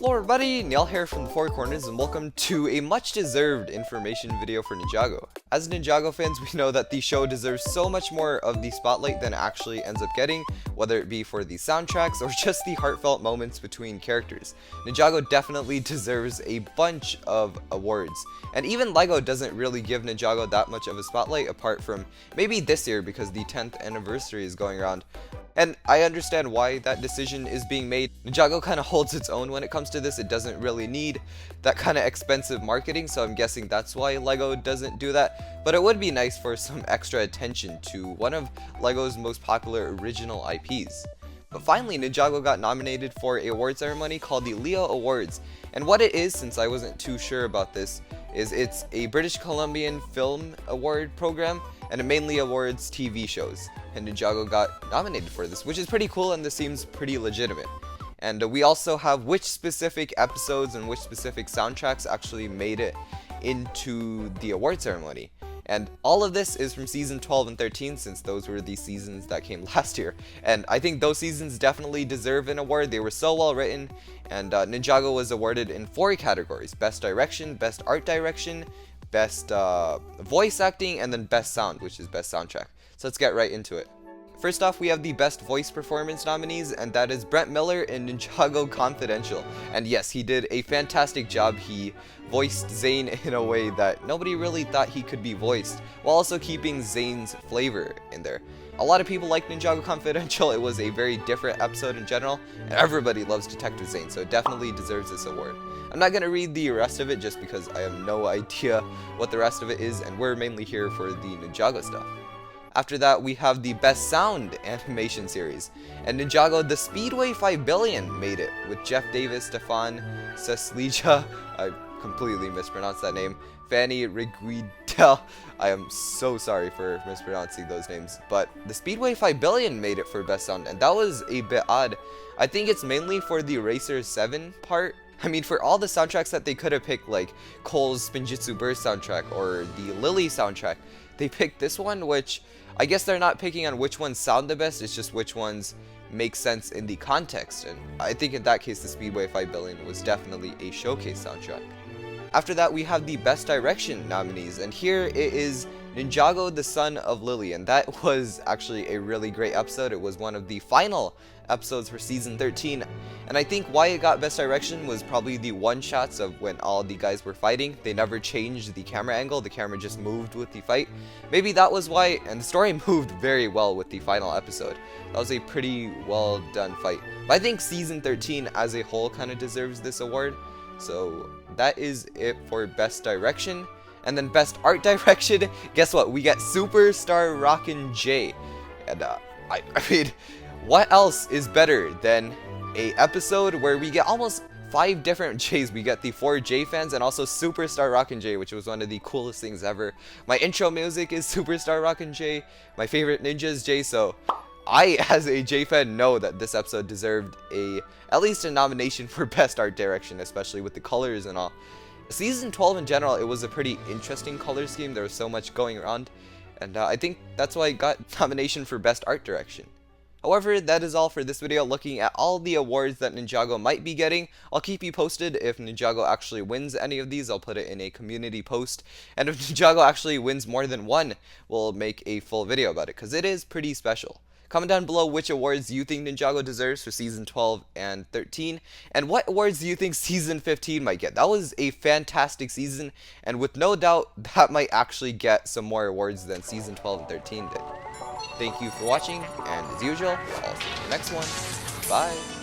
Hello everybody, Neil here from the Four Corners, and welcome to a much deserved information video for Ninjago. As Ninjago fans, we know that the show deserves so much more of the spotlight than it actually ends up getting, whether it be for the soundtracks or just the heartfelt moments between characters. Ninjago definitely deserves a bunch of awards, and even LEGO doesn't really give Ninjago that much of a spotlight apart from maybe this year because the 10th anniversary is going around. And I understand why that decision is being made. Ninjago kind of holds its own when it comes to this. It doesn't really need that kind of expensive marketing, so I'm guessing that's why LEGO doesn't do that. But it would be nice for some extra attention to one of LEGO's most popular original IPs. But finally, Ninjago got nominated for an award ceremony called the Leo Awards. And what it is, since I wasn't too sure about this, is it's a British Columbian film award program, and it mainly awards TV shows. And Ninjago got nominated for this, which is pretty cool, and this seems pretty legitimate. And we also have which specific episodes and which specific soundtracks actually made it into the award ceremony. And all of this is from season 12 and 13, since those were the seasons that came last year. And I think those seasons definitely deserve an award. They were so well written, and Ninjago was awarded in 4 categories: Best Direction, Best Art Direction, Best Voice Acting, and then Best Sound, which is Best Soundtrack. So let's get right into it. First off, we have the Best Voice Performance nominees, and that is Brent Miller in Ninjago Confidential. And yes, he did a fantastic job. He voiced Zane in a way that nobody really thought he could be voiced, while also keeping Zane's flavor in there. A lot of people like Ninjago Confidential. It was a very different episode in general, and everybody loves Detective Zane, so it definitely deserves this award. I'm not going to read the rest of it just because I have no idea what the rest of it is, and we're mainly here for the Ninjago stuff. After that, we have the Best Sound Animation Series, and Ninjago The Speedway 5 Billion made it, with Jeff Davis, Stefan Seslija, I completely mispronounced that name, Fanny Reguidel. I am so sorry for mispronouncing those names, but The Speedway 5 Billion made it for Best Sound, and that was a bit odd. I think it's mainly for the Racer 7 part. I mean, for all the soundtracks that they could have picked, like Cole's Spinjitzu Burst soundtrack or the Lily soundtrack, they picked this one, which I guess they're not picking on which ones sound the best, it's just which ones make sense in the context, and I think in that case the Speedway 5 Billion was definitely a showcase soundtrack. After that, we have the Best Direction nominees, and here it is Ninjago the Son of Lily, and that was actually a really great episode. It was one of the final episodes for season 13, and I think why it got Best Direction was probably the one-shots of when all the guys were fighting. They never changed the camera angle, the camera just moved with the fight. Maybe that was why, and the story moved very well with the final episode. That was a pretty well done fight. But I think season 13 as a whole kind of deserves this award, so that is it for Best Direction. And then Best Art Direction, guess what? We get Superstar Rockin' J. And I mean, what else is better than a episode where we get almost 5 different J's? We get the 4 J fans and also Superstar Rockin' J, which was one of the coolest things ever. My intro music is Superstar Rockin' J. My favorite ninja is J, so I, as a J fan, know that this episode deserved at least a nomination for Best Art Direction, especially with the colors and all. Season 12 in general, it was a pretty interesting color scheme. There was so much going around, and I think that's why it got nomination for Best Art Direction. However, that is all for this video, looking at all the awards that Ninjago might be getting. I'll keep you posted if Ninjago actually wins any of these. I'll put it in a community post, and if Ninjago actually wins more than one, we'll make a full video about it, because it is pretty special. Comment down below which awards you think Ninjago deserves for season 12 and 13, and what awards do you think season 15 might get. That was a fantastic season, and with no doubt that might actually get some more awards than season 12 and 13 did. Thank you for watching, and as usual, I'll see you in the next one. Bye!